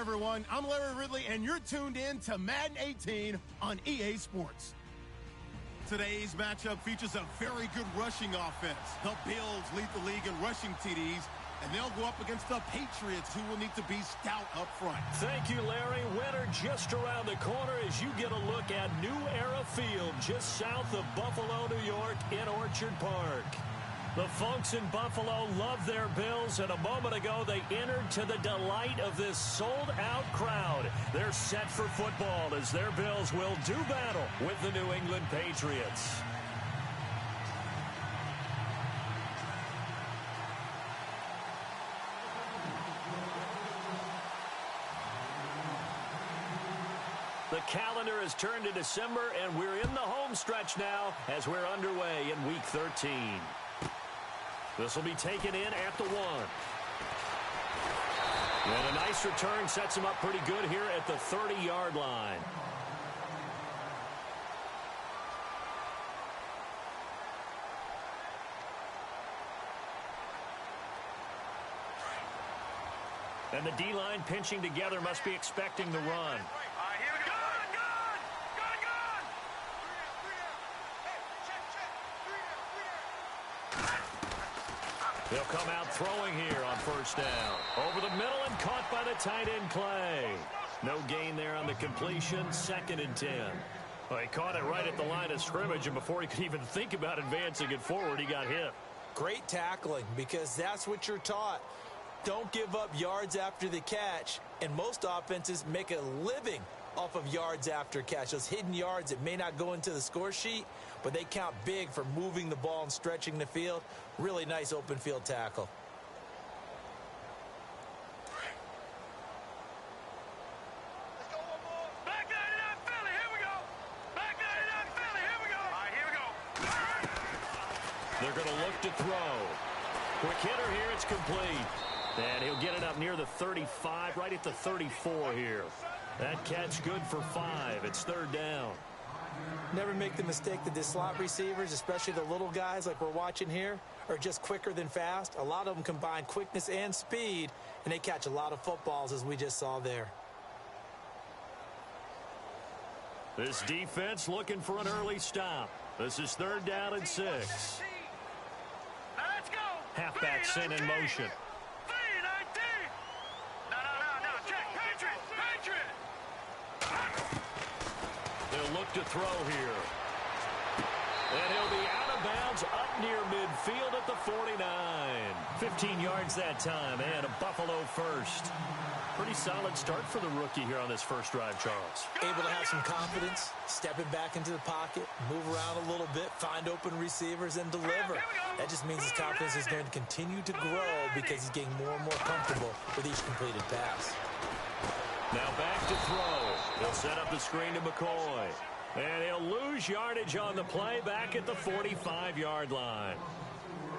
everyone. I'm Larry Ridley, and you're tuned in to Madden 18 on EA Sports. Today's matchup features a very good rushing offense. The Bills lead the league in rushing TDs, and they'll go up against the Patriots, who will need to be stout up front. Thank you, Larry. Winter just around the corner as you get a look at New Era Field, just south of Buffalo, New York, in Orchard Park. The folks in Buffalo love their Bills, and a moment ago they entered to the delight of this sold-out crowd. They're set for football as their Bills will do battle with the New England Patriots. The calendar has turned to December, and we're in the home stretch now as we're underway in Week 13. This will be taken in at the 1. And a nice return sets him up pretty good here at the 30-yard line. And the D-line pinching together must be expecting the run. They'll come out throwing here on first down. Over the middle and caught by the tight end, Clay. No gain there on the completion. 2nd and 10. Well, he caught it right at the line of scrimmage, and before he could even think about advancing it forward, he got hit. Great tackling, because that's what you're taught. Don't give up yards after the catch, and most offenses make a living off of yards after catch. Those hidden yards that may not go into the score sheet, but they count big for moving the ball and stretching the field. Really nice open field tackle. Let's go one more. Back 99 Philly, here we go. Back 99 Philly, here we go. All right, here we go. They're going to look to throw. Quick hitter here, it's complete. And he'll get it up near the 35, right at the 34 here. That catch good for 5. It's 3rd down. Never make the mistake that the slot receivers, especially the little guys like we're watching here, are just quicker than fast. A lot of them combine quickness and speed, and they catch a lot of footballs, as we just saw there. This defense looking for an early stop. This is 3rd down and 6. Now let's go. Halfback sent in motion. They'll look to throw here. And he'll be out of bounds up near midfield at the 49. 15 yards that time, and a Buffalo first. Pretty solid start for the rookie here on this first drive, Charles. Able to have some confidence, stepping back into the pocket, move around a little bit, find open receivers, and deliver. That just means his confidence is going to continue to grow because he's getting more and more comfortable with each completed pass. Now back to throw. He'll set up the screen to McCoy. And he'll lose yardage on the play back at the 45-yard line.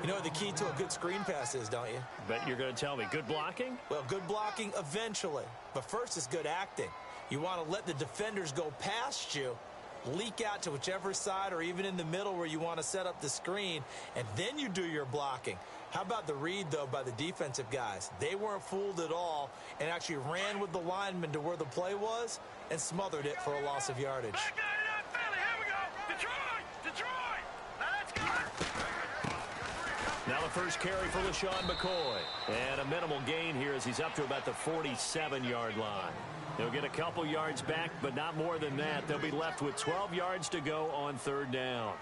You know what the key to a good screen pass is, don't you? Bet you're going to tell me. Good blocking? Well, good blocking eventually. But first is good acting. You want to let the defenders go past you, leak out to whichever side or even in the middle where you want to set up the screen, and then you do your blocking. How about the read, though, by the defensive guys? They weren't fooled at all and actually ran with the lineman to where the play was and smothered it for a loss of yardage. Back 99 Philly, here we go. Detroit. Now let's go. Now the first carry for LaShawn McCoy. And a minimal gain here as he's up to about the 47-yard line. He'll get a couple yards back, but not more than that. They'll be left with 12 yards to go on 3rd down.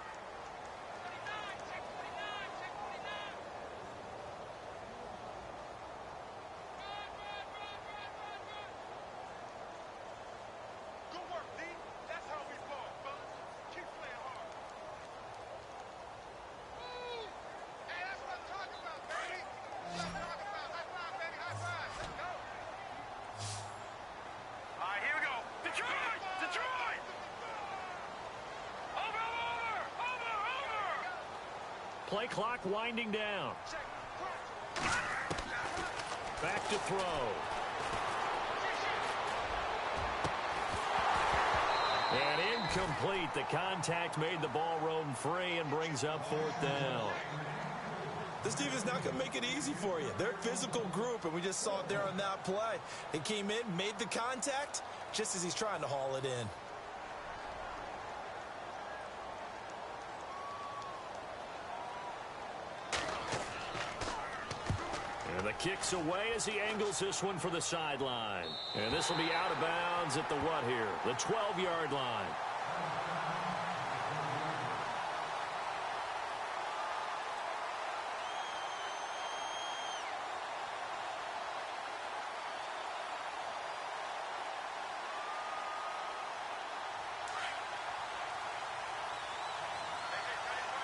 Play clock winding down. Back to throw. And incomplete. The contact made the ball roam free and brings up 4th down. This defense is not going to make it easy for you. They're a physical group, and we just saw it there on that play. He came in, made the contact, just as he's trying to haul it in. And the kick's away as he angles this one for the sideline. And this will be out of bounds at the what here? The 12-yard line.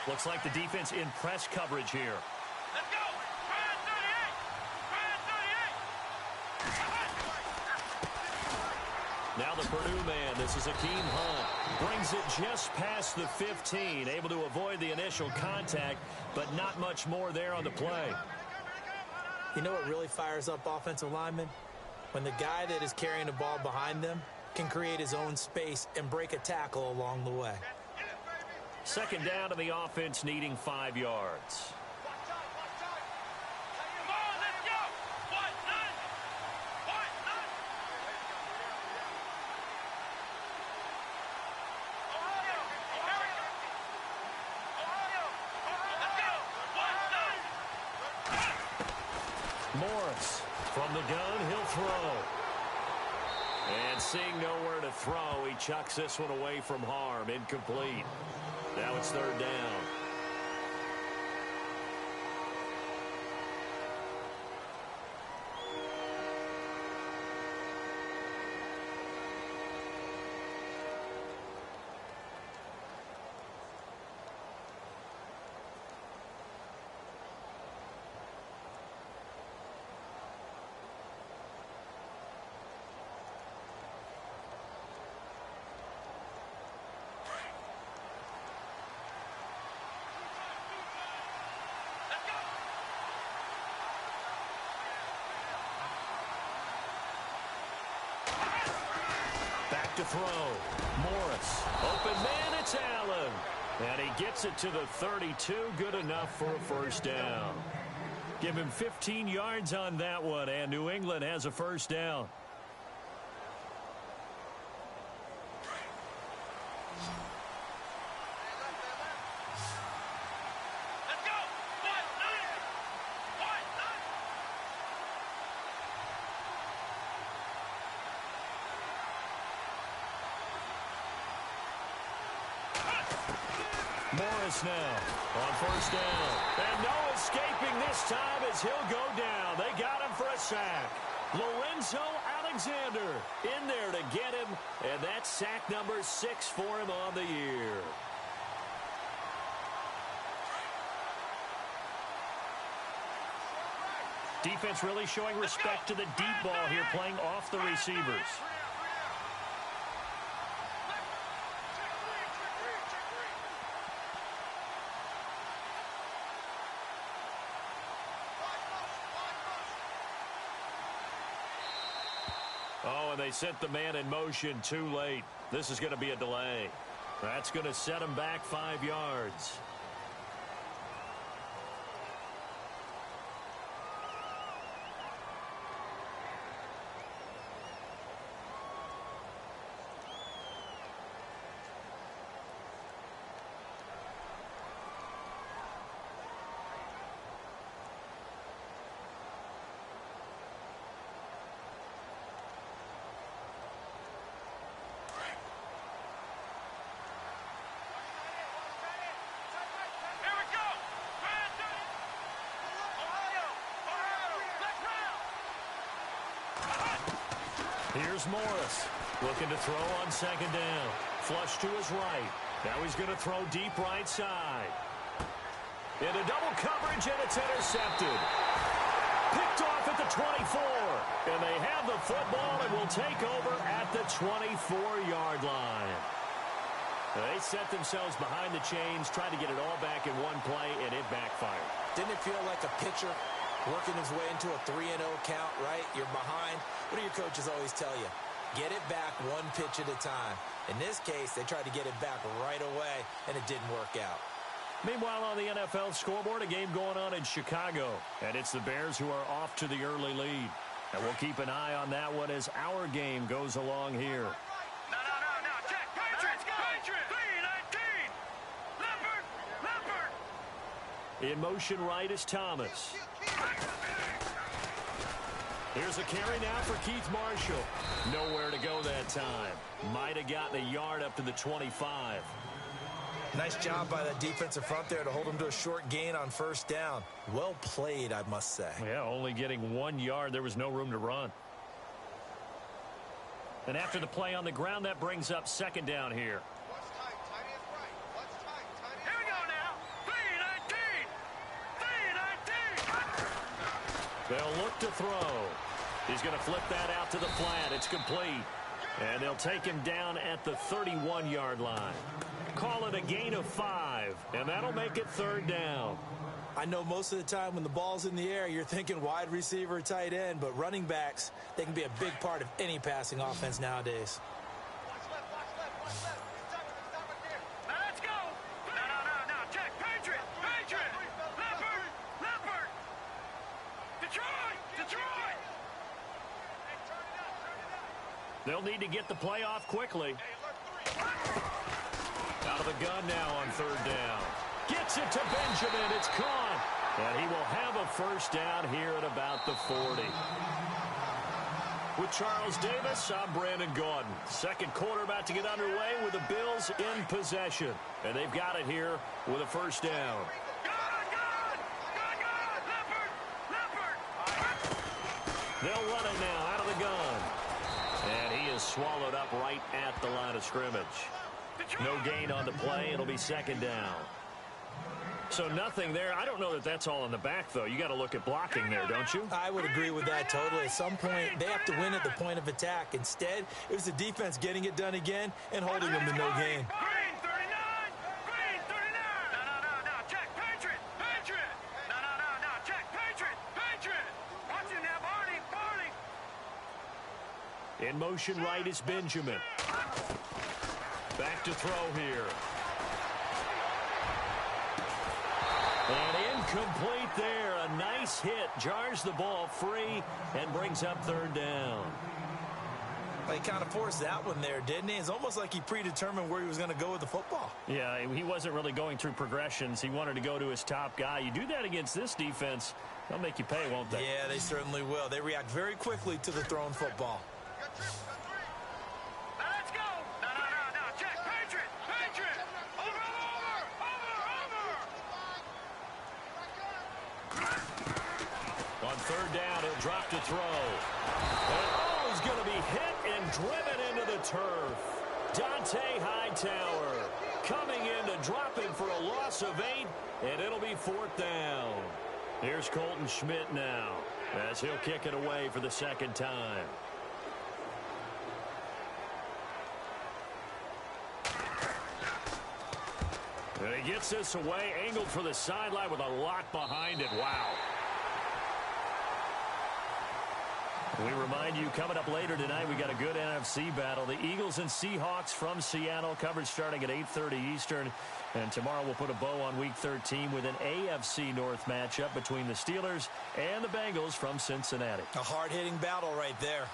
Looks like the defense in press coverage here. Let's go! Try 38! Now the Purdue man, this is Akeem Hunt. Brings it just past the 15, able to avoid the initial contact, but not much more there on the play. You know what really fires up offensive linemen? When the guy that is carrying the ball behind them can create his own space and break a tackle along the way. Second down to the offense, needing 5 yards. Come on, let's go! One, none! Ohio! Let's go! One, none! Morris from the gun, he'll throw. And seeing nowhere to throw, he chucks this one away from harm, incomplete. Now it's third down. To throw. Morris. Open man, it's Allen. And he gets it to the 32. Good enough for a first down. Give him 15 yards on that one, and New England has a first down. Morris now on first down. And no escaping this time as he'll go down. They got him for a sack. Lorenzo Alexander in there to get him. And that's sack number 6 for him on the year. Defense really showing respect to the deep ball here, playing off the receivers. Oh, and they sent the man in motion too late. This is going to be a delay. That's going to set him back 5 yards. Here's Morris looking to throw on second down. Flush to his right. Now he's going to throw deep right side. Into double coverage, and it's intercepted. Picked off at the 24. And they have the football and will take over at the 24-yard line. They set themselves behind the chains, tried to get it all back in one play, and it backfired. Didn't it feel like a pitcher working his way into a 3-0 count, right? You're behind. What do your coaches always tell you? Get it back one pitch at a time. In this case, they tried to get it back right away, and it didn't work out. Meanwhile, on the NFL scoreboard, a game going on in Chicago. And it's the Bears who are off to the early lead. And we'll keep an eye on that one as our game goes along here. No. Check. Patriots, go. Patriots. 3-19. Leopard. In motion right is Thomas. Here's a carry now for Keith Marshall. Nowhere to go that time. Might have gotten a yard up to the 25. Nice job by that defensive front there to hold him to a short gain on first down. Well played, I must say. Yeah, only getting 1 yard. There was no room to run. And after the play on the ground, that brings up second down here. What's tight? Tight is right. What's tight? Tight is here we go now. 3-19. They'll look to throw. He's going to flip that out to the flat. It's complete. And they'll take him down at the 31-yard line. Call it a gain of 5, and that'll make it third down. I know most of the time when the ball's in the air, you're thinking wide receiver, tight end, but running backs, they can be a big part of any passing offense nowadays. Watch left. Stop it there. Now let's go. No. Check. Patriot. Leopard. Detroit. Hey, turn it up. They'll need to get the play off quickly. Out of the gun now on third down. Gets it to Benjamin. It's caught. And he will have a first down here at about the 40. With Charles Davis, I'm Brandon Gaudin. Second quarter about to get underway with the Bills in possession. And they've got it here with a first down. Good. Leopard. They'll run it now out of the gun. And he is swallowed up right at the line of scrimmage. No gain on the play. It'll be second down. So nothing there. I don't know that that's all in the back, though. You got to look at blocking there, don't you? I would agree with that totally. At some point, they have to win at the point of attack. Instead, it was the defense getting it done again and holding them to no gain. Green 39. No. Check. Patriot. No. Check. Patriot. Watch it now, Barney. In motion right is Benjamin. Back to throw here. And incomplete there. A nice hit. Jars the ball free and brings up third down. He kind of forced that one there, didn't he? It's almost like he predetermined where he was going to go with the football. Yeah, he wasn't really going through progressions. He wanted to go to his top guy. You do that against this defense, they'll make you pay, won't they? Yeah, they certainly will. They react very quickly to the thrown football. Third down, he'll drop to throw. And he's going to be hit and driven into the turf. Dante Hightower coming in to drop him for a loss of 8, and it'll be fourth down. Here's Colton Schmidt now as he'll kick it away for the second time. And he gets this away, angled for the sideline with a lot behind it. Wow. We remind you, coming up later tonight, we got a good NFC battle. The Eagles and Seahawks from Seattle, coverage starting at 8:30 Eastern. And tomorrow we'll put a bow on Week 13 with an AFC North matchup between the Steelers and the Bengals from Cincinnati. A hard-hitting battle right there.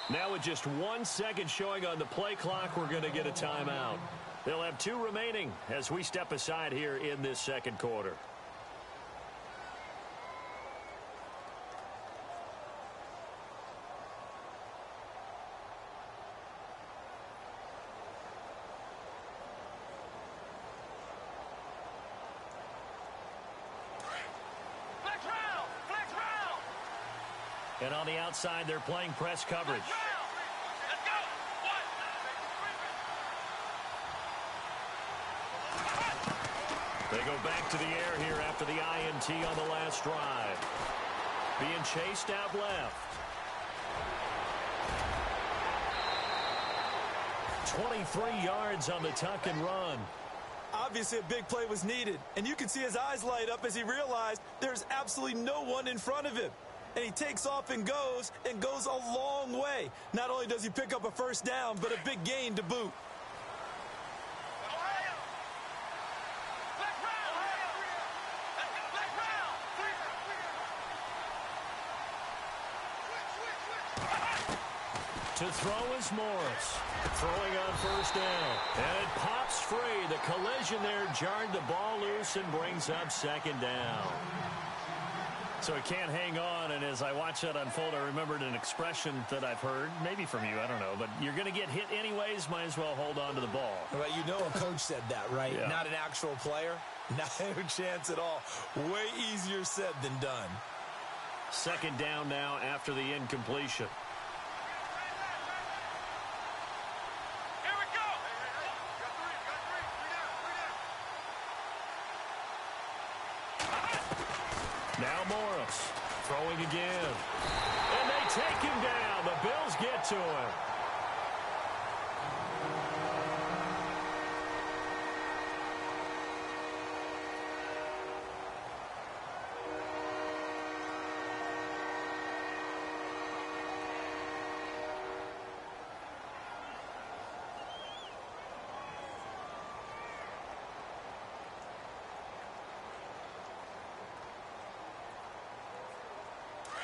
Now with just 1 second showing on the play clock, we're going to get a timeout. They'll have 2 remaining as we step aside here in this second quarter. And on the outside, they're playing press coverage. Let's go. They go back to the air here after the INT on the last drive. Being chased out left. 23 yards on the tuck and run. Obviously, a big play was needed, and you can see his eyes light up as he realized there's absolutely no one in front of him. And he takes off and goes a long way. Not only does he pick up a first down, but a big gain to boot. To throw is Morris. Throwing on first down. And it pops free. The collision there jarred the ball loose and brings up second down. So it can't hang on, and as I watch that unfold, I remembered an expression that I've heard, maybe from you, I don't know, but you're going to get hit anyways, might as well hold on to the ball. Well, you know a coach said that, right? Yeah. Not an actual player. Not a chance at all. Way easier said than done. Second down now after the incompletion. Now Morris throwing again. And they take him down. The Bills get to him.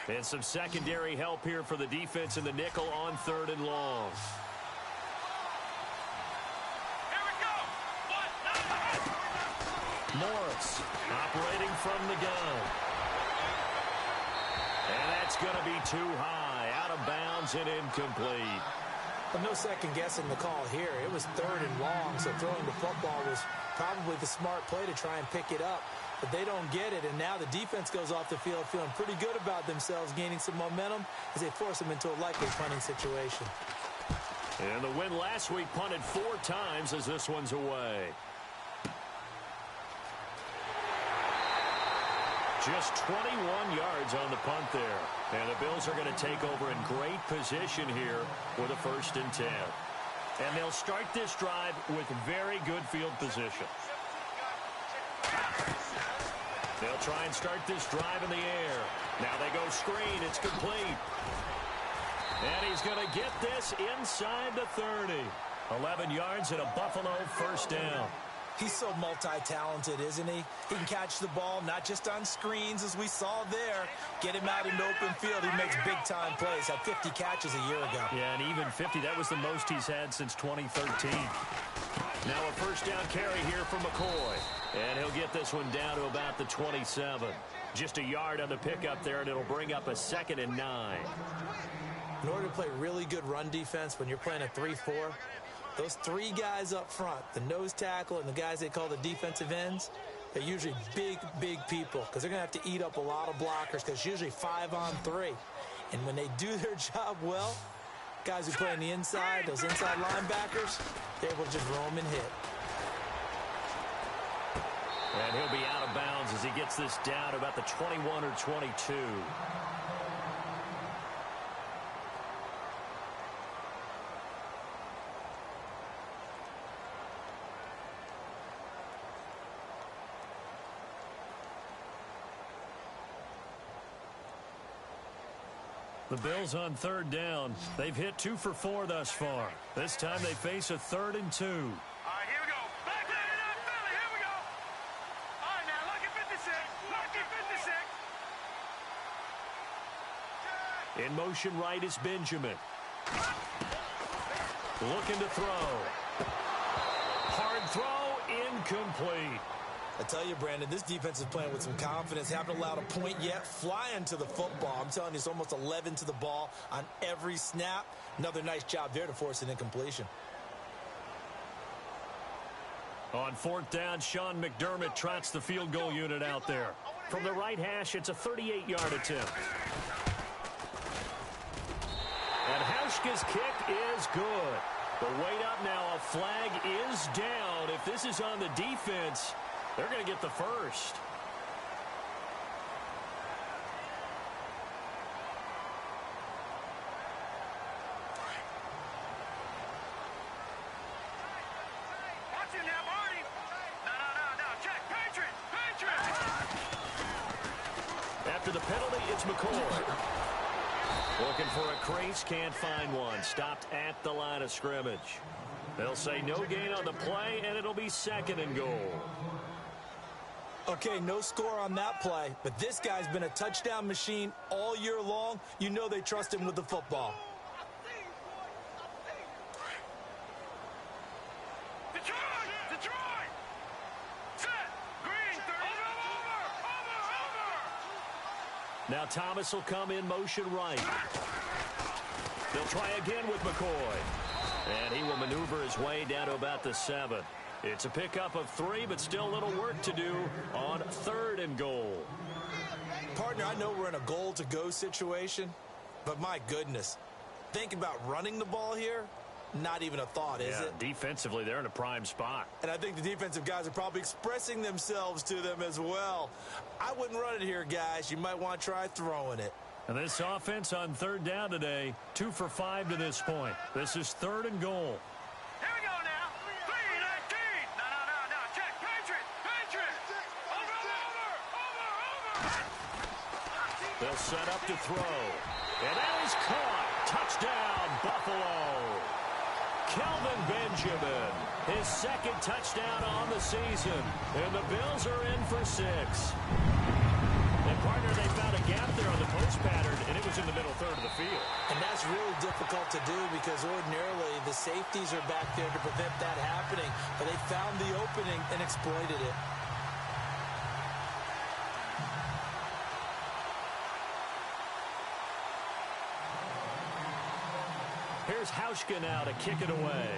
And some secondary help here for the defense in the nickel on third and long. Here we go. Morris operating from the gun. And that's going to be too high. Out of bounds and incomplete. But no second guessing the call here. It was third and long, so throwing the football was probably the smart play to try and pick it up. But they don't get it, and now the defense goes off the field feeling pretty good about themselves, gaining some momentum as they force them into a likely punting situation. And the win last week punted 4 times as this one's away. Just 21 yards on the punt there. And the Bills are going to take over in great position here with a 1st and 10. And they'll start this drive with very good field position. They'll try and start this drive in the air. Now they go screen. It's complete. And he's going to get this inside the 30. 11 yards and a Buffalo 1st down. He's so multi-talented, isn't he? He can catch the ball, not just on screens, as we saw there. Get him out in open field. He makes big-time plays. Had 50 catches a year ago. Yeah, and even 50, that was the most he's had since 2013. Now a 1st down carry here from McCoy. And he'll get this one down to about the 27. Just a yard on the pickup there, and it'll bring up a 2nd and 9. In order to play really good run defense when you're playing a 3-4, those 3 guys up front, the nose tackle and the guys they call the defensive ends, they're usually big, big people because they're going to have to eat up a lot of blockers because it's usually 5 on 3. And when they do their job well, guys who play on the inside, those inside linebackers, they're able to just roam and hit. And he'll be out of bounds as he gets this down to about the 21 or 22. The Bills on 3rd down. They've hit 2 for 4 thus far. This time they face a 3rd and 2. All right, here we go. Back there, Philly. Here we go. All right, now, lucky 56. Lucky 56. In motion right is Benjamin. Looking to throw. Hard throw, incomplete. I tell you, Brandon, this defense is playing with some confidence. Haven't allowed a point yet. Flying to the football. I'm telling you, it's almost 11 to the ball on every snap. Another nice job there to force an incompletion. On 4th down, Sean McDermott trots the field goal unit out there. From the right hash, it's a 38-yard attempt. his kick is good. The weight up now. A flag is down. If this is on the defense, they're going to get the first. Watch him now, Marty. No. Check. Patriot. After the penalty, it's McCoy. Looking for a crease, can't find one. Stopped at the line of scrimmage. They'll say no gain on the play, and it'll be 2nd and goal. Okay, no score on that play, but this guy's been a touchdown machine all year long. You know they trust him with the football. Detroit! Set! Green, 30. Over! Now Thomas will come in motion right. They'll try again with McCoy. And he will maneuver his way down to about the 7. It's a pickup of 3, but still a little work to do on 3rd and goal. Partner, I know we're in a goal-to-go situation, but my goodness, think about running the ball here. Not even a thought, is it? Defensively, they're in a prime spot. And I think the defensive guys are probably expressing themselves to them as well. I wouldn't run it here, guys. You might want to try throwing it. And this offense on 3rd down today, 2 for 5 to this point. This is 3rd and goal. Here we go now. 3-19. No. Check. Patriot. Over. They'll set up to throw. And that is caught. Touchdown, Buffalo. Kelvin Benjamin, his 2nd touchdown on the season. And the Bills are in for 6. And, partner, they found a gap there on the post pattern, and it was in the middle 3rd of the field. And that's really difficult to do because ordinarily the safeties are back there to prevent that happening. But they found the opening and exploited it. Here's Hauschka now to kick it away.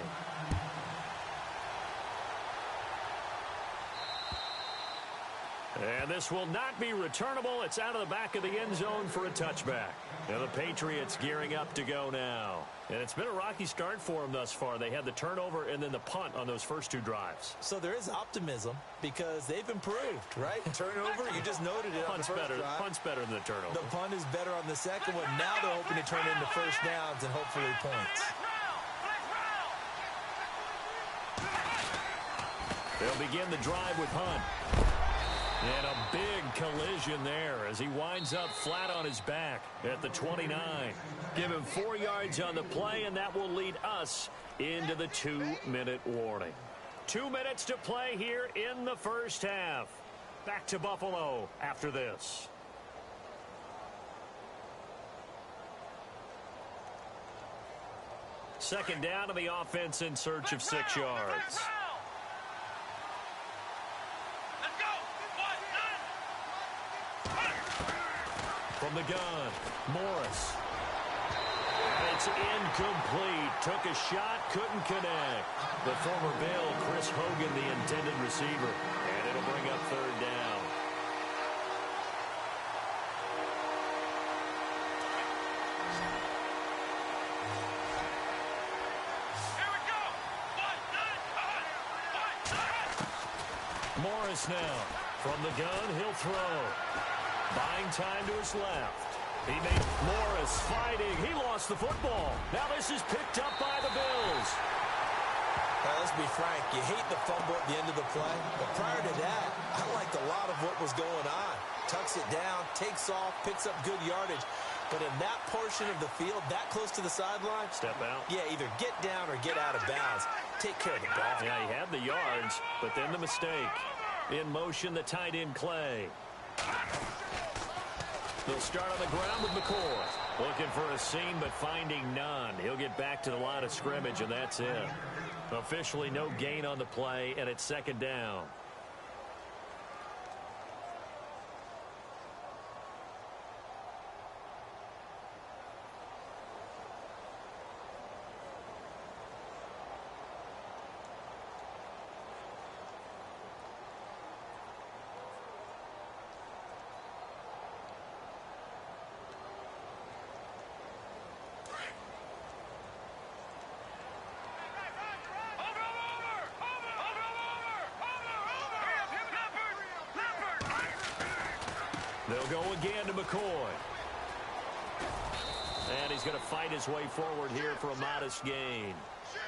And this will not be returnable. It's out of the back of the end zone for a touchback. And the Patriots gearing up to go now. And it's been a rocky start for them thus far. They had the turnover and then the punt on those first 2 drives. So there is optimism because they've improved, right? Turnover, you just noted it on the first drive. Punt's better than the turnover. The punt is better on the second one. Now they're hoping to turn into first downs and hopefully points. They'll begin the drive with Hunt. And a big collision there as he winds up flat on his back at the 29. Give him 4 yards on the play, and that will lead us into the 2-minute warning. 2 minutes to play here in the first half. Back to Buffalo after this. Second down, and the offense in search of 6 yards. From the gun, Morris. It's incomplete. Took a shot, couldn't connect. The former Bill, Chris Hogan, the intended receiver. And it'll bring up 3rd down. Here we go. Morris now. From the gun, he'll throw. Buying time to his left. He made Morris fighting. He lost the football. Now this is picked up by the Bills. Now, let's be frank. You hate the fumble at the end of the play. But prior to that, I liked a lot of what was going on. Tucks it down, takes off, picks up good yardage. But in that portion of the field, that close to the sideline. Step out. Yeah, either get down or get out of bounds. Take care of the ball. Yeah, he had the yards, but then the mistake. In motion, the tight end Clay. They'll start on the ground with McCoy. Looking for a seam, but finding none. He'll get back to the line of scrimmage, and that's it. Officially no gain on the play, and it's 2nd down. They'll go again to McCoy. And he's going to fight his way forward here for a modest gain.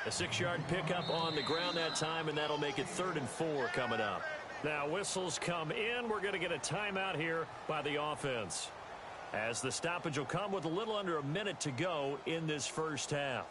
A 6-yard pickup on the ground that time, and that'll make it 3rd and 4 coming up. Now whistles come in. We're going to get a timeout here by the offense, as the stoppage will come with a little under a minute to go in this first half.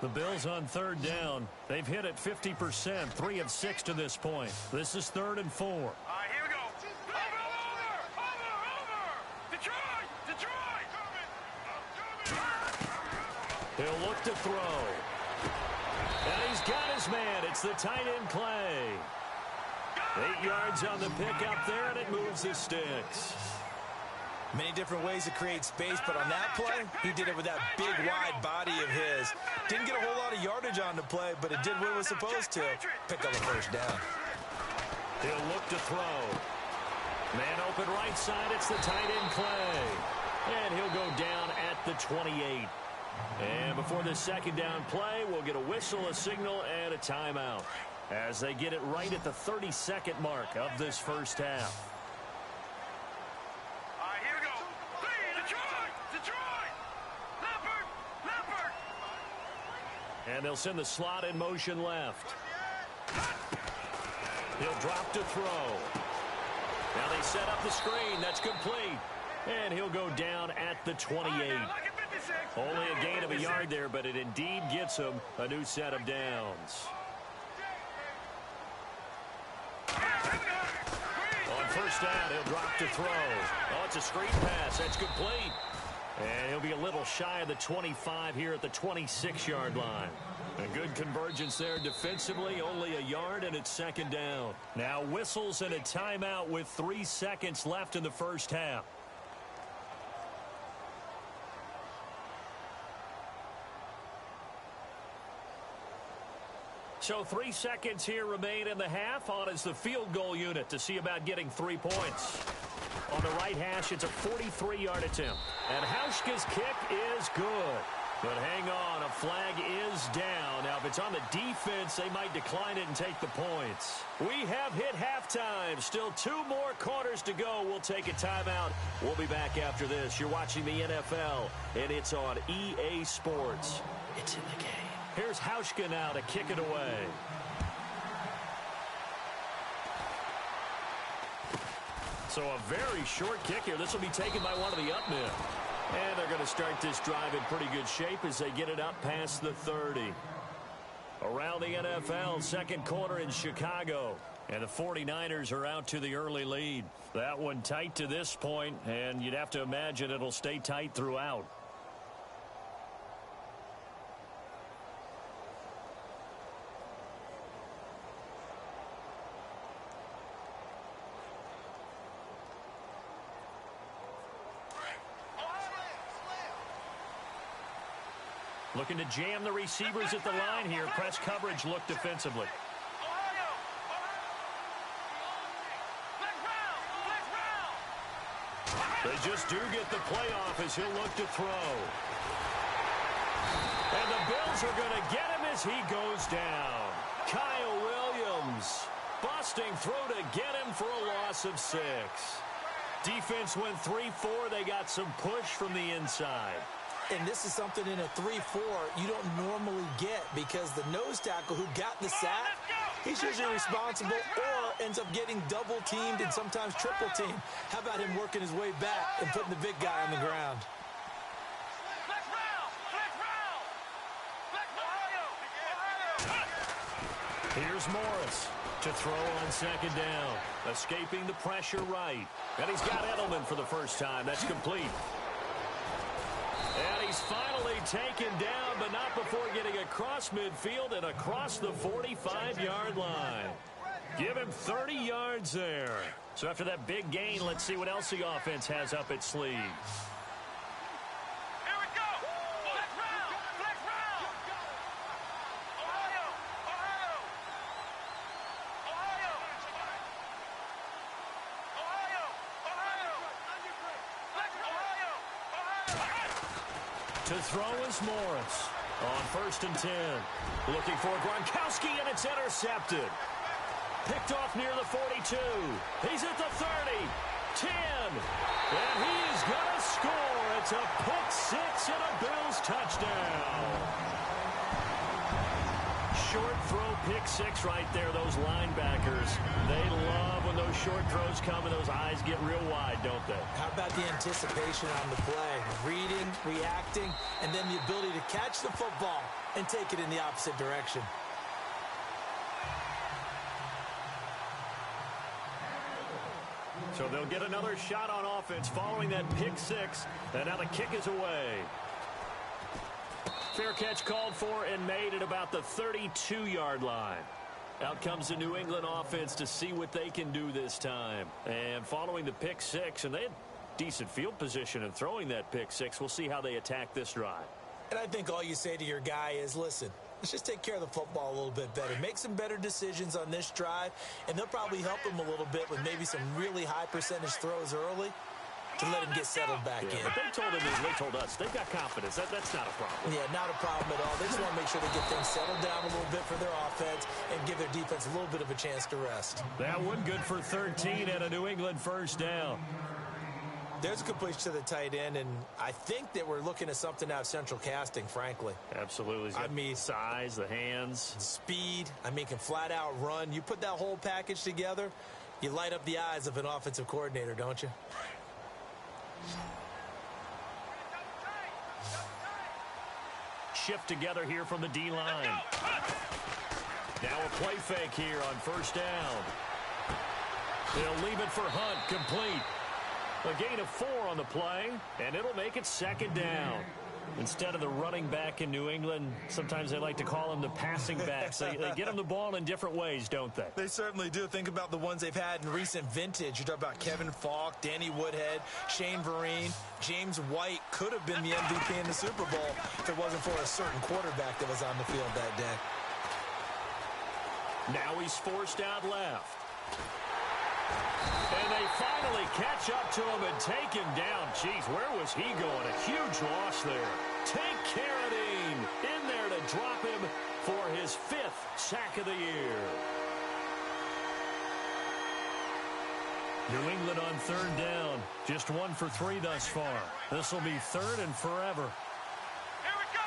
The Bills on 3rd down. They've hit it 50%, 3 of 6 to this point. This is 3rd and 4. All right, here we go. Over. Detroit. He'll look to throw. And he's got his man. It's the tight end Clay. 8 yards on the pickup there, and it moves the sticks. Many different ways to create space, but on that play, he did it with that big, wide body of his. Didn't get a whole lot of yardage on the play, but it did what it was supposed to. Pick up a first down. He'll look to throw. Man open right side. It's the tight end Clay. And he'll go down at the 28. And before the 2nd down play, we'll get a whistle, a signal, and a timeout, as they get it right at the 32nd mark of this first half. And they'll send the slot in motion left. He'll drop to throw. Now they set up the screen. That's complete. And he'll go down at the 28. Only a gain of a yard there, but it indeed gets him a new set of downs. On 1st down, he'll drop to throw. Oh, it's a screen pass. That's complete. And he'll be a little shy of the 25 here at the 26-yard line. A good convergence there defensively, only a yard, and it's 2nd down. Now whistles and a timeout with 3 seconds left in the first half. So 3 seconds here remain in the half. On is the field goal unit to see about getting 3 points. On the right hash, it's a 43-yard attempt. And Hauschka's kick is good. But hang on, a flag is down. Now, if it's on the defense, they might decline it and take the points. We have hit halftime. Still 2 more quarters to go. We'll take a timeout. We'll be back after this. You're watching the NFL, and it's on EA Sports. It's in the game. Here's Hauschka now to kick it away. So a very short kick here. This will be taken by one of the up men. And they're going to start this drive in pretty good shape as they get it up past the 30. Around the NFL, 2nd quarter in Chicago. And the 49ers are out to the early lead. That one tight to this point, and you'd have to imagine it'll stay tight throughout. Looking to jam the receivers at the line here. Press coverage look defensively. They just do get the playoff as he'll look to throw. And the Bills are going to get him as he goes down. Kyle Williams busting through to get him for a loss of 6. Defense went 3-4. They got some push from the inside. And this is something in a 3-4 you don't normally get, because the nose tackle who got the sack, he's usually responsible or ends up getting double teamed and sometimes triple teamed. How about him working his way back and putting the big guy on the ground? Here's Morris to throw on 2nd down. Escaping the pressure right. And he's got Edelman for the first time. That's complete. And he's finally taken down, but not before getting across midfield and across the 45-yard line. Give him 30 yards there. So after that big gain, let's see what else the offense has up its sleeve. Here we go. To throw is Morris on 1st and 10. Looking for Gronkowski, and it's intercepted. Picked off near the 42. He's at the 30. 10. And he's going to score. It's a pick six and a Bills touchdown. Short throw pick six right there. Those linebackers, they love when those short throws come and those eyes get real wide, don't they? How about the anticipation on the play? Reading, reacting, and then the ability to catch the football and take it in the opposite direction. So they'll get another shot on offense following that pick six, and now the kick is away. Fair catch called for and made at about the 32-yard line. Out comes the New England offense to see what they can do this time. And following the pick six, and they had decent field position in throwing that pick six, we'll see how they attack this drive. And I think all you say to your guy is, listen, let's just take care of the football a little bit better. Make some better decisions on this drive, and they'll probably help him a little bit with maybe some really high percentage throws early to let him get settled back in. But they told him, they told us, they've got confidence. That's not a problem. Yeah, not a problem at all. They just want to make sure they get things settled down a little bit for their offense and give their defense a little bit of a chance to rest. That one good for 13 and a New England first down. There's a completion to the tight end, and I think that we're looking at something out of central casting, frankly. Absolutely. I mean, size, the hands. Speed. I mean, can flat out run. You put that whole package together, you light up the eyes of an offensive coordinator, don't you? Shift together here from the D-line. Now a play fake here on first down. They'll leave it for Hunt, complete. A gain of 4 on the play, and it'll make it second down. Instead of the running back in New England, sometimes they like to call them the passing backs. They get them the ball in different ways, don't they? They certainly do. Think about the ones they've had in recent vintage. You talk about Kevin Falk, Danny Woodhead, Shane Vereen. James White could have been the MVP in the Super Bowl if it wasn't for a certain quarterback that was on the field that day. Now he's forced out left. And they finally catch up to him and take him down. Jeez, where was he going? A huge loss there. Take Carradine in there to drop him for his 5th sack of the year. New England on third down. Just 1 for 3 thus far. This will be 3rd and forever. Here we go.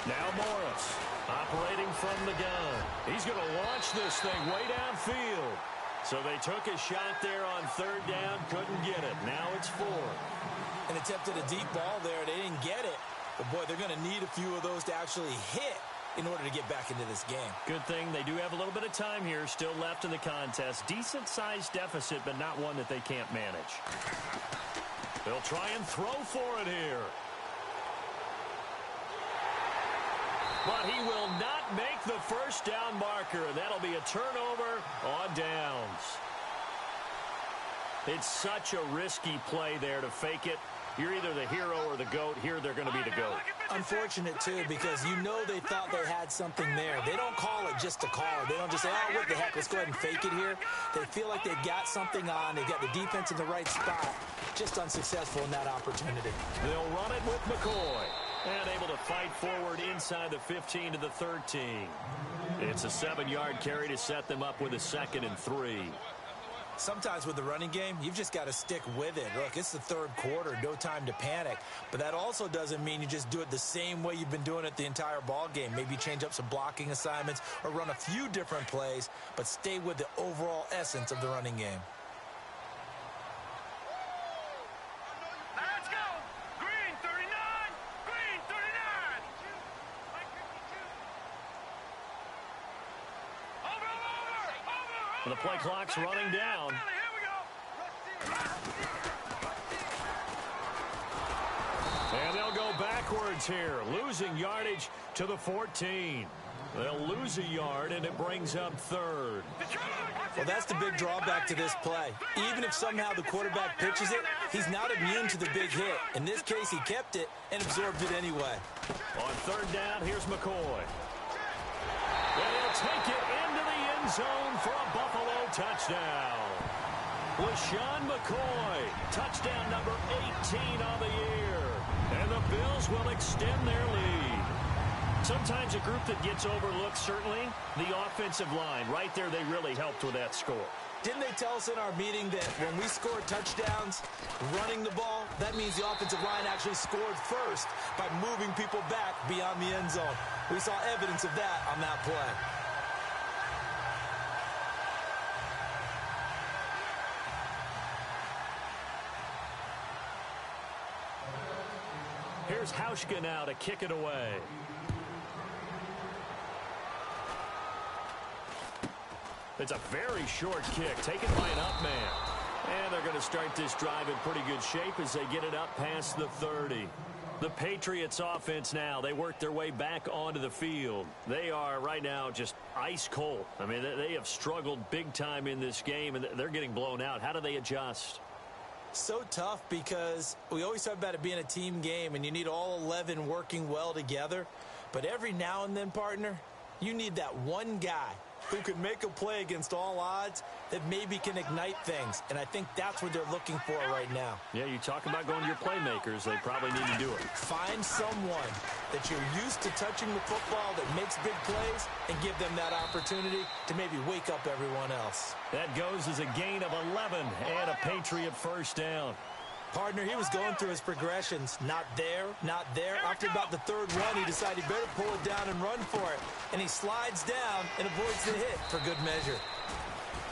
Now Morris operating from the gun. He's going to launch this thing way downfield. So they took a shot there on third down, couldn't get it. Now it's 4. And attempted a deep ball there. They didn't get it. But, boy, they're going to need a few of those to actually hit in order to get back into this game. Good thing they do have a little bit of time here still left in the contest. Decent-sized deficit, but not one that they can't manage. They'll try and throw for it here. But he will not make the first down marker, and that'll be a turnover on downs. It's such a risky play there to fake it. You're either the hero or the GOAT. Here they're going to be the GOAT. Unfortunate, too, because you know they thought they had something there. They don't call it just to call it. They don't just say, oh, what the heck, let's go ahead and fake it here. They feel like they've got something on. They've got the defense in the right spot. Just unsuccessful in that opportunity. They'll run it with McCoy. And able to fight forward inside the 15 to the 13. It's a 7-yard carry to set them up with a 2nd and 3. Sometimes with the running game, you've just got to stick with it. Look, it's the 3rd quarter, no time to panic. But that also doesn't mean you just do it the same way you've been doing it the entire ball game. Maybe change up some blocking assignments or run a few different plays, but stay with the overall essence of the running game. Let's go. Green 39. Green 39. Over. And the play clock's running down. Here we go. And they'll go backwards here, losing yardage to the 14. They'll lose a yard, and it brings up 3rd. Well, that's the big drawback to this play. Even if somehow the quarterback pitches it, he's not immune to the big hit. In this case, he kept it and absorbed it anyway. On 3rd down, here's McCoy. And he'll take it into the end zone for a Buffalo touchdown. LaShawn McCoy, touchdown number 18 on the year. And the Bills will extend their lead. Sometimes a group that gets overlooked, certainly, the offensive line. Right there, they really helped with that score. Didn't they tell us in our meeting that when we score touchdowns running the ball, that means the offensive line actually scored first by moving people back beyond the end zone? We saw evidence of that on that play. Here's Hauschka now to kick it away. It's a very short kick, taken by an up man. And they're going to start this drive in pretty good shape as they get it up past the 30. The Patriots offense now, they work their way back onto the field. They are right now just ice cold. I mean, they have struggled big time in this game, and they're getting blown out. How do they adjust? So tough because we always talk about it being a team game, and you need all 11 working well together. But every now and then, partner, you need that one guy who can make a play against all odds that maybe can ignite things. And I think that's what they're looking for right now. Yeah, you talk about going to your playmakers. They probably need to do it. Find someone that you're used to touching the football that makes big plays and give them that opportunity to maybe wake up everyone else. That goes as a gain of 11 and a Patriot first down. Partner, he was going through his progressions. Not there, not there. After about the third one, he decided he better pull it down and run for it. And he slides down and avoids the hit for good measure.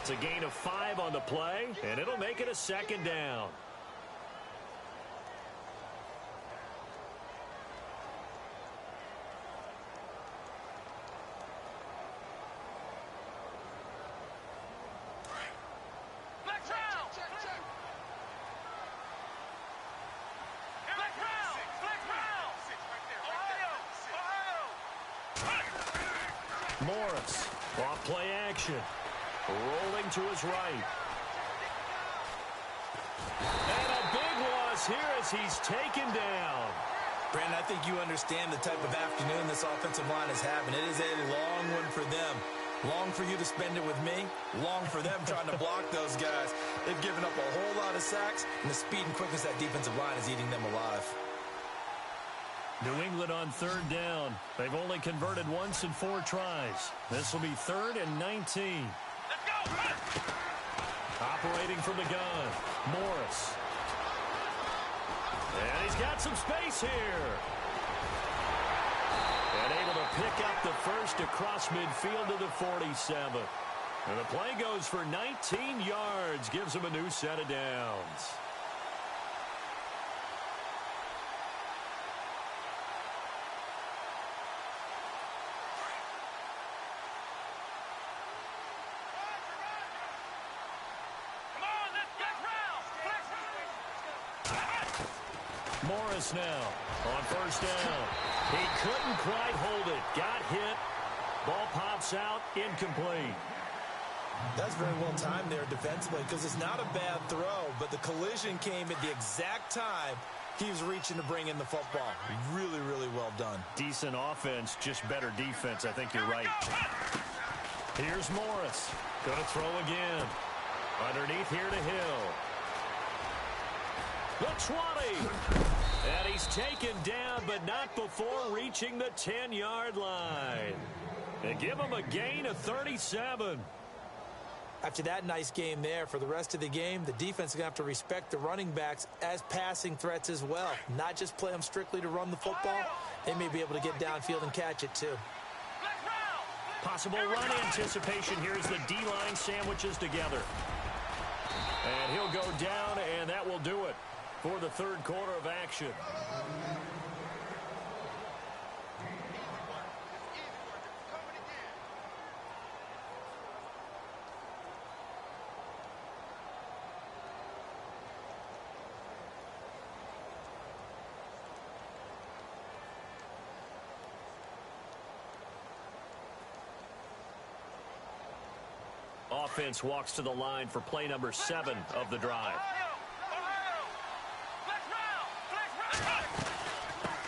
It's a gain of 5 on the play, and it'll make it a second down. Morris, off play action, rolling to his right. And a big loss here as he's taken down. Brandon, I think you understand the type of afternoon this offensive line is having. It is a long one for them. Long for you to spend it with me. Long for them trying to block those guys. They've given up a whole lot of sacks, and the speed and quickness of that defensive line is eating them alive. New England on third down. They've only converted once in 4 tries. This will be 3rd and 19. Let's go! Operating from the gun, Morris. And he's got some space here. And able to pick up the first across midfield to the 47. And the play goes for 19 yards, gives him a new set of downs. Morris now on first down. He couldn't quite hold it. Got hit. Ball pops out. Incomplete. That's very well timed there defensively because it's not a bad throw, but the collision came at the exact time he was reaching to bring in the football. Really, really well done. Decent offense, just better defense. I think you're right. Here's Morris. Going to throw again. Underneath here to Hill. The 20. And he's taken down, but not before reaching the 10-yard line. They give him a gain of 37. After that nice game there, for the rest of the game, the defense is going to have to respect the running backs as passing threats as well. Not just play them strictly to run the football. They may be able to get downfield and catch it too. Possible run anticipation. Here's the D-line sandwiches together. And he'll go down, and that will do it for the third quarter of action. Offense walks to the line for play number 7 of the drive.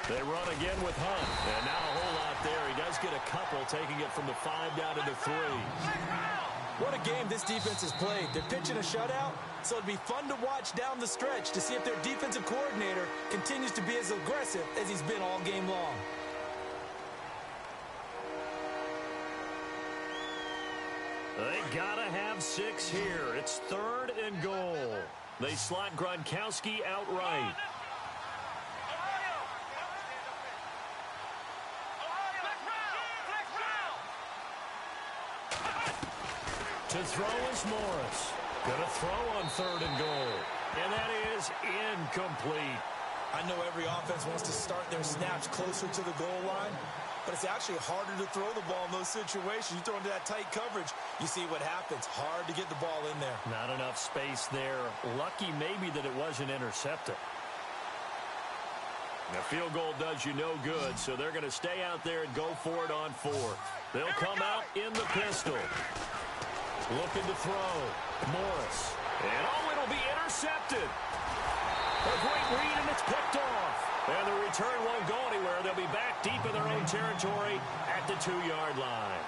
They run again with Hunt. And now a whole lot there. He does get a couple, taking it from the 5 down to the 3. What a game this defense has played. They're pitching a shutout, so it'll be fun to watch down the stretch to see if their defensive coordinator continues to be as aggressive as he's been all game long. They gotta have 6 here. It's 3rd and goal. They slot Gronkowski outright. To throw is Morris. Gonna throw on 3rd and goal. And that is incomplete. I know every offense wants to start their snaps closer to the goal line, but it's actually harder to throw the ball in those situations. You throw into that tight coverage, you see what happens. Hard to get the ball in there. Not enough space there. Lucky maybe that it wasn't intercepted. The field goal does you no good, so they're going to stay out there and go for it on 4th. They'll come out in the pistol. Looking to throw. Morris. And it'll be intercepted. A great read, and it's picked off. And the return won't go anywhere. They'll be back deep in their own territory at the 2-yard line.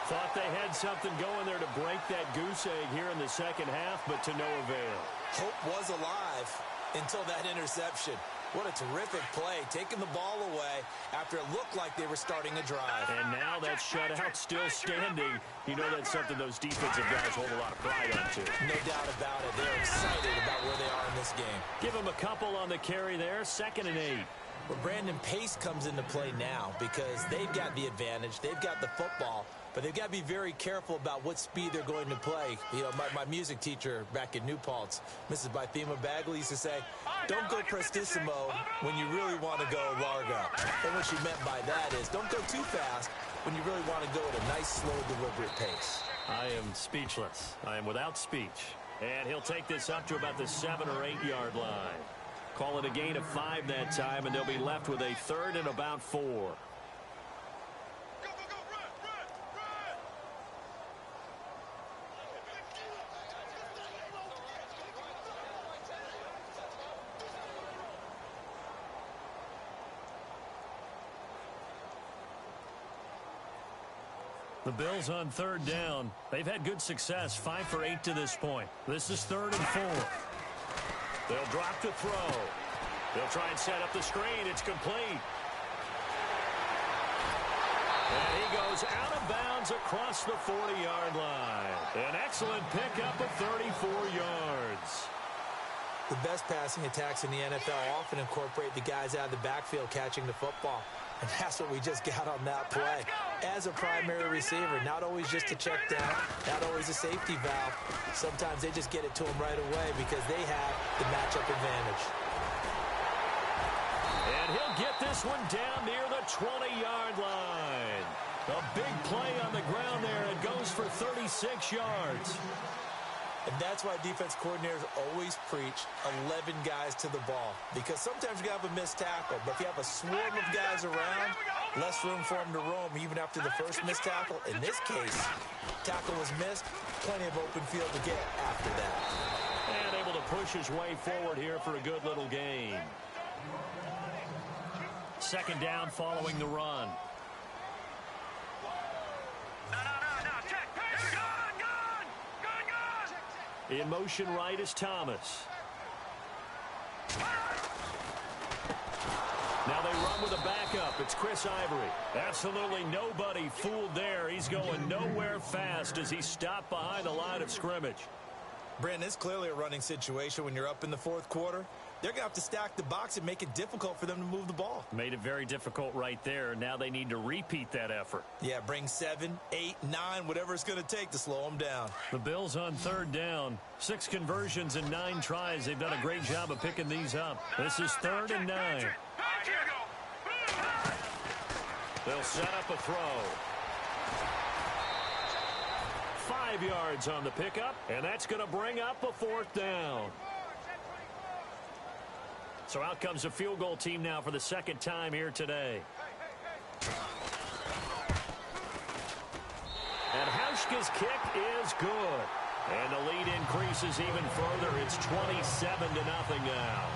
Thought they had something going there to break that goose egg here in the second half, but to no avail. Hope was alive until that interception. What a terrific play, taking the ball away after it looked like they were starting a drive. And now that shutout still standing. You know that's something those defensive guys hold a lot of pride on, too. No doubt about it. They're excited about where they are in this game. Give them a couple on the carry there, 2nd and 8. Well, Brandon, pace comes into play now because they've got the advantage. They've got the football, but they've got to be very careful about what speed they're going to play. You know, my music teacher back in New Paltz, Mrs. Bythema Bagley, used to say, don't go prestissimo when you really want to go largo. And what she meant by that is don't go too fast when you really want to go at a nice, slow, deliberate pace. I am speechless. I am without speech. And he'll take this up to about the 7 or 8 yard line. Call it a gain of 5 that time, and they'll be left with a 3rd and about 4. The Bills on 3rd down. They've had good success, 5 for 8 to this point. This is 3rd and 4. They'll drop to throw. They'll try and set up the screen. It's complete. And he goes out of bounds across the 40-yard line. An excellent pickup of 34 yards. The best passing attacks in the NFL often incorporate the guys out of the backfield catching the football. And that's what we just got on that play. As a primary receiver, not always just a check down, not always a safety valve. Sometimes they just get it to him right away because they have the matchup advantage. And he'll get this one down near the 20-yard line. A big play on the ground there. It goes for 36 yards. And that's why defense coordinators always preach 11 guys to the ball. Because sometimes you have a missed tackle, but if you have a swarm of guys around, less room for them to roam even after the first missed tackle. In this case, tackle was missed, plenty of open field to get after that. And able to push his way forward here for a good little gain. 2nd down following the run. In motion right is Thomas. Now they run with a backup. It's Chris Ivory. Absolutely nobody fooled there. He's going nowhere fast as he stopped behind the line of scrimmage. Brandon, it's clearly a running situation when you're up in the 4th quarter. They're going to have to stack the box and make it difficult for them to move the ball. Made it very difficult right there. Now they need to repeat that effort. Yeah, bring 7, 8, 9, whatever it's going to take to slow them down. The Bills on 3rd down. 6 conversions and 9 tries. They've done a great job of picking these up. This is 3rd and 9. They'll set up a throw. 5 yards on the pickup, and that's going to bring up a 4th down. So out comes a field goal team now for the 2nd time here today. And Hauschka's kick is good. And the lead increases even further. It's 27-0 now.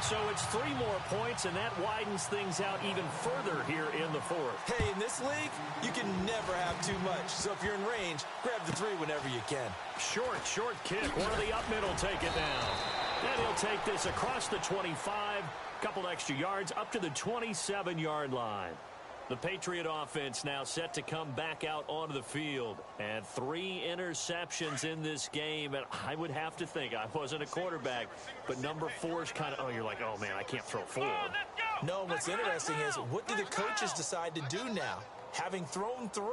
So it's 3 more points, and that widens things out even further here in the fourth. Hey, in this league, you can never have too much. So if you're in range, grab the 3 whenever you can. Short kick. One of the up middle take it down. And he'll take this across the 25, couple extra yards up to the 27-yard line. The Patriot offense now set to come back out onto the field. And 3 interceptions in this game. And I would have to think, I wasn't a quarterback, but number 4 is kind of, you're like, oh, man, I can't throw 4. No, what's interesting is, what do the coaches decide to do now? Having thrown 3,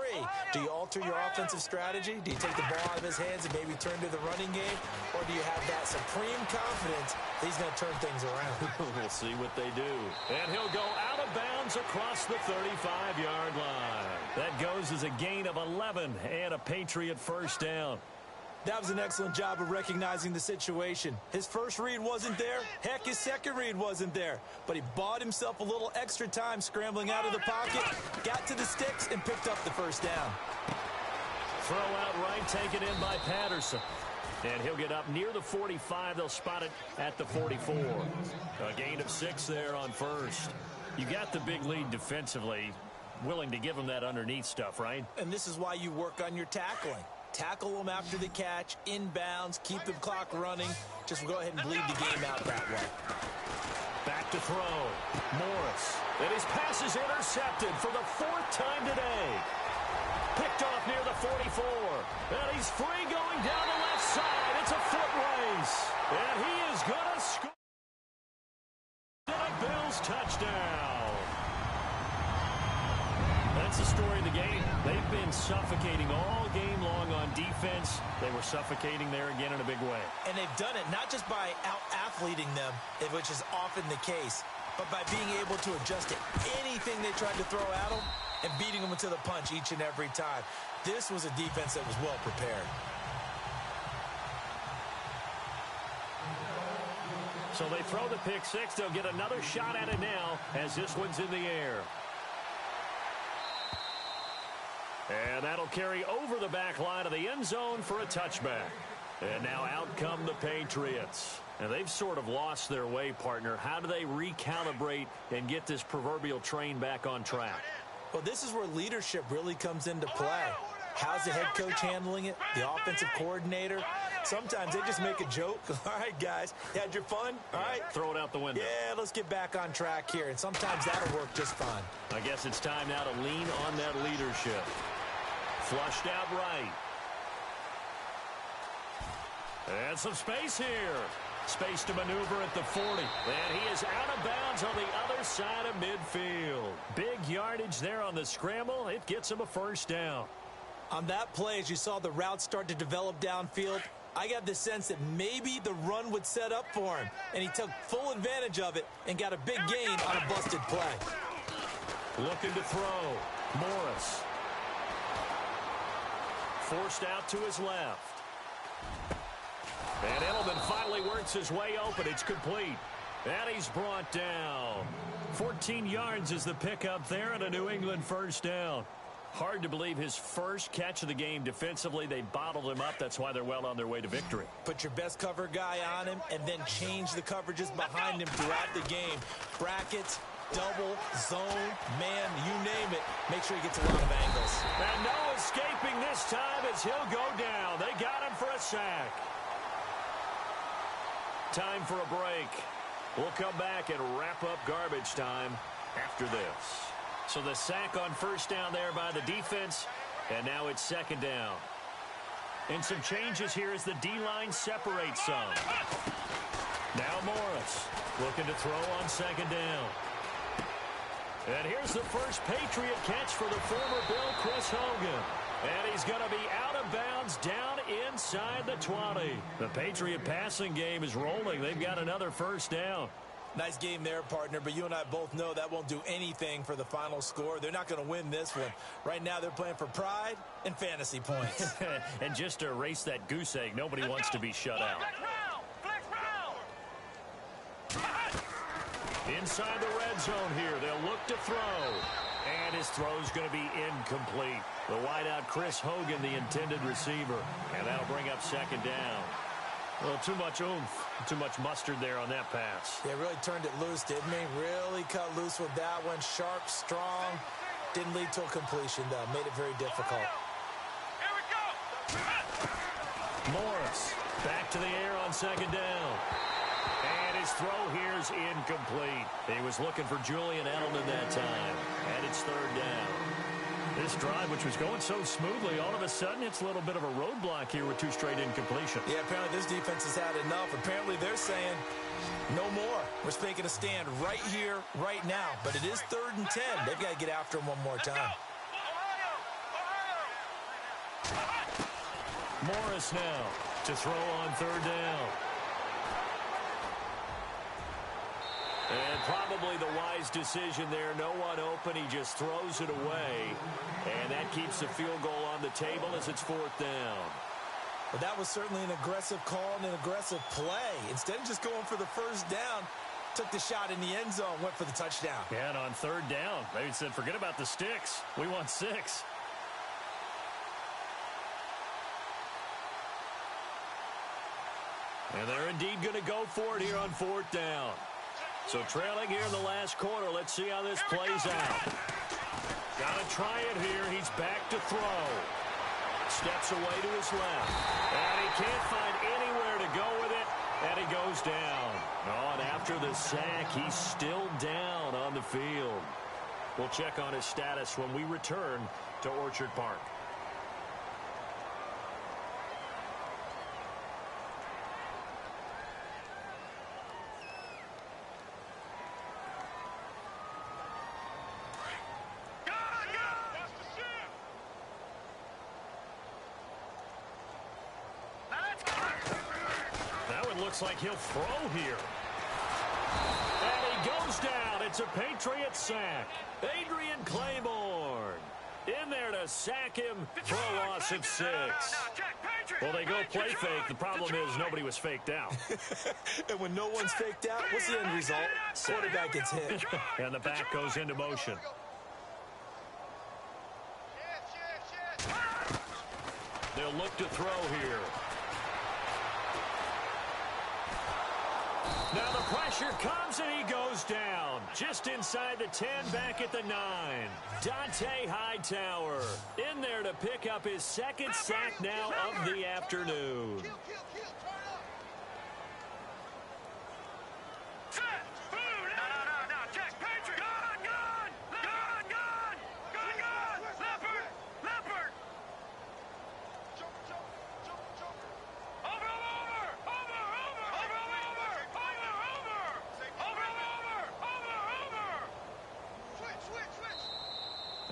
do you alter your offensive strategy? Do you take the ball out of his hands and maybe turn to the running game? Or do you have that supreme confidence that he's going to turn things around? We'll see what they do. And he'll go out of bounds across the 35-yard line. That goes as a gain of 11 and a Patriot first down. That was an excellent job of recognizing the situation. His first read wasn't there. Heck, his second read wasn't there. But he bought himself a little extra time scrambling out of the pocket, got to the sticks, and picked up the first down. Throw out right, taken in by Patterson. And he'll get up near the 45. They'll spot it at the 44. A gain of 6 there on first. You got the big lead defensively. Willing to give him that underneath stuff, right? And this is why you work on your tackling. Tackle them after the catch, inbounds, keep the clock running. Just go ahead and bleed the game out that way. Back to throw. Morris. And his pass is intercepted for the 4th time today. Picked off near the 44. And he's free going down the left side. It's a foot race. And he is going to score. And a Bills touchdown. That's the story of the game. They've been suffocating all game long on defense. They were suffocating there again in a big way. And they've done it not just by out-athleting them, which is often the case, but by being able to adjust to anything they tried to throw at them and beating them to the punch each and every time. This was a defense that was well prepared. So they throw the pick 6. They'll get another shot at it now as this one's in the air. And that'll carry over the back line of the end zone for a touchback. And now out come the Patriots. And they've sort of lost their way, partner. How do they recalibrate and get this proverbial train back on track? Well, this is where leadership really comes into play. How's the head coach handling it? The offensive coordinator? Sometimes they just make a joke. All right, guys, you had your fun? All right. Throw it out the window. Yeah, let's get back on track here. And sometimes that'll work just fine. I guess it's time now to lean on that leadership. Flushed out right. And some space here. Space to maneuver at the 40. And he is out of bounds on the other side of midfield. Big yardage there on the scramble. It gets him a first down. On that play, as you saw the route start to develop downfield, I got the sense that maybe the run would set up for him. And he took full advantage of it and got a big gain on a busted play. Looking to throw. Morris. Forced out to his left. And Edelman finally works his way open. It's complete. And he's brought down. 14 yards is the pickup there and a New England first down. Hard to believe his first catch of the game defensively. They bottled him up. That's why they're well on their way to victory. Put your best cover guy on him and then change the coverages behind him throughout the game. Brackets, double, zone, man, you name it. Make sure he gets a lot of angles. And no escaping this time as he'll go down. They got him for a sack. Time for a break. We'll come back and wrap up garbage time after this. So the sack on first down there by the defense, and now it's second down. And some changes here as the D-line separates some. Now Morris looking to throw on second down. And here's the first Patriot catch for the former Bill, Chris Hogan. And he's going to be out of bounds down inside the 20. The Patriot passing game is rolling. They've got another first down. Nice game there, partner, but you and I both know that won't do anything for the final score. They're not going to win this one. Right now they're playing for pride and fantasy points. And just to erase that goose egg, nobody wants to be shut out. Inside the red zone here, they'll look to throw. And his throw's going to be incomplete. The wideout Chris Hogan, the intended receiver. And that'll bring up second down. Well, too much oomph, too much mustard there on that pass. Yeah, really turned it loose, didn't he? Really cut loose with that one. Sharp, strong. Didn't lead to a completion, though. Made it very difficult. Here we go. Morris back to the air on second down. And his throw here is incomplete. He was looking for Julian Edelman that time. And it's third down. This drive, which was going so smoothly, all of a sudden it's a little bit of a roadblock here with 2 straight incompletions. Yeah, apparently this defense has had enough. Apparently they're saying no more. We're making a stand right here, right now. But it is 3rd and 10. They've got to get after him one more time. Morris now to throw on third down. And probably the wise decision there. No one open. He just throws it away. And that keeps the field goal on the table as it's 4th down. But that was certainly an aggressive call and an aggressive play. Instead of just going for the first down, took the shot in the end zone, went for the touchdown. Yeah, and on third down, they said, forget about the sticks. We want 6. And they're indeed going to go for it here on 4th down. So trailing here in the last quarter. Let's see how this plays out. Got to try it here. He's back to throw. Steps away to his left. And he can't find anywhere to go with it. And he goes down. Oh, and after the sack, he's still down on the field. We'll check on his status when we return to Orchard Park. Looks like he'll throw here. And he goes down. It's a Patriots sack. Adrian Claiborne in there to sack him for a loss of 6. Well, they go play fake. The problem is nobody was faked out. And when no one's faked out, what's the end result? Quarterback gets hit. And the back goes into motion. They'll look to throw here. Now the pressure comes and he goes down. Just inside the 10, back at the 9. Dante Hightower in there to pick up his 2nd sack now of the afternoon.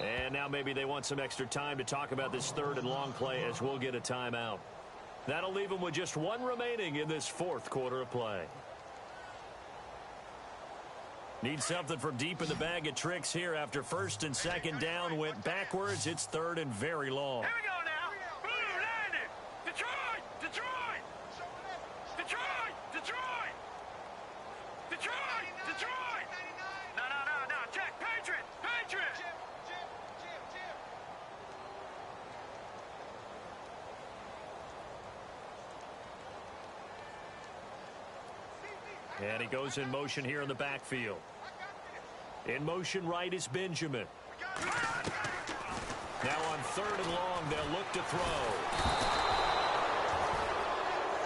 And now maybe they want some extra time to talk about this 3rd and long play as we'll get a timeout. That'll leave them with just 1 remaining in this 4th quarter of play. Need something from deep in the bag of tricks here after 1st and 2nd down went backwards. It's 3rd and very long. Here we go now. Boom, landed. Detroit, Detroit. Detroit, Detroit. Detroit, Detroit. No. Check, Patriots, Patriots. And he goes in motion here in the backfield. In motion right is Benjamin. Now on 3rd and long, they'll look to throw.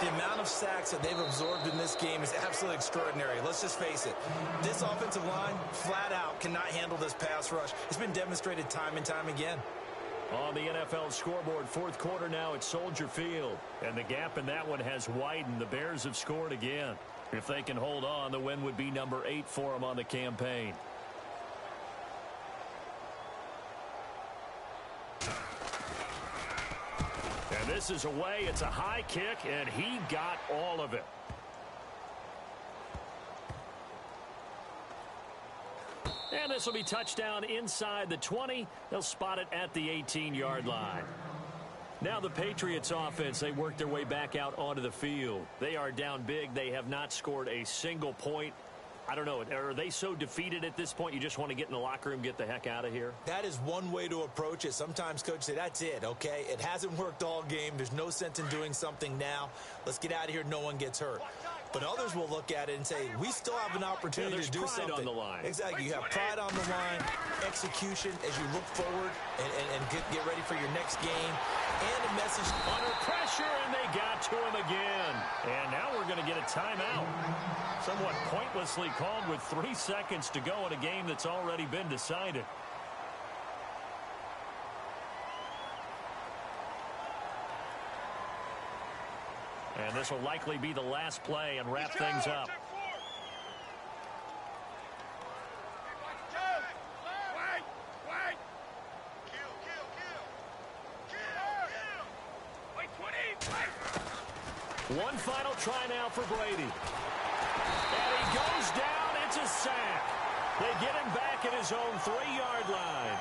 The amount of sacks that they've absorbed in this game is absolutely extraordinary. Let's just face it. This offensive line, flat out, cannot handle this pass rush. It's been demonstrated time and time again. On the NFL scoreboard, 4th quarter now at Soldier Field. And the gap in that one has widened. The Bears have scored again. If they can hold on, the win would be number 8 for them on the campaign. And this is away. It's a high kick, and he got all of it. And this will be touchdown inside the 20. They'll spot it at the 18-yard line. Now the Patriots offense, they work their way back out onto the field. They are down big. They have not scored a single point I don't know. Are they so defeated at this point you just want to get in the locker room, get the heck out of here? That is one way to approach it. Sometimes coaches say, that's it, okay? It hasn't worked all game. There's no sense in doing something now. Let's get out of here. No one gets hurt. But others will look at it and say, we still have an opportunity to do something. There's pride on the line. Exactly. You have pride on the line, execution as you look forward and get ready for your next game, and a message. Under pressure, and they got to him again. And now we're going to get a timeout. Somewhat pointlessly called with 3 seconds to go in a game that's already been decided. And this will likely be the last play and wrap things up. One final try now for Brady. And he goes down. It's a sack. They get him back at his own 3-yard line.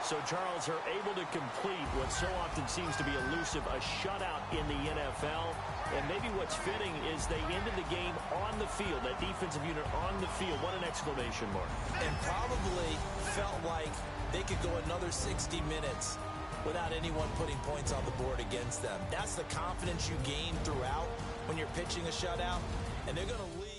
So, Charles, are able to complete what so often seems to be elusive, a shutout in the NFL. And maybe what's fitting is they ended the game on the field, that defensive unit on the field. What an exclamation mark. And probably felt like they could go another 60 minutes without anyone putting points on the board against them. That's the confidence you gain throughout when you're pitching a shutout. And they're going to leave.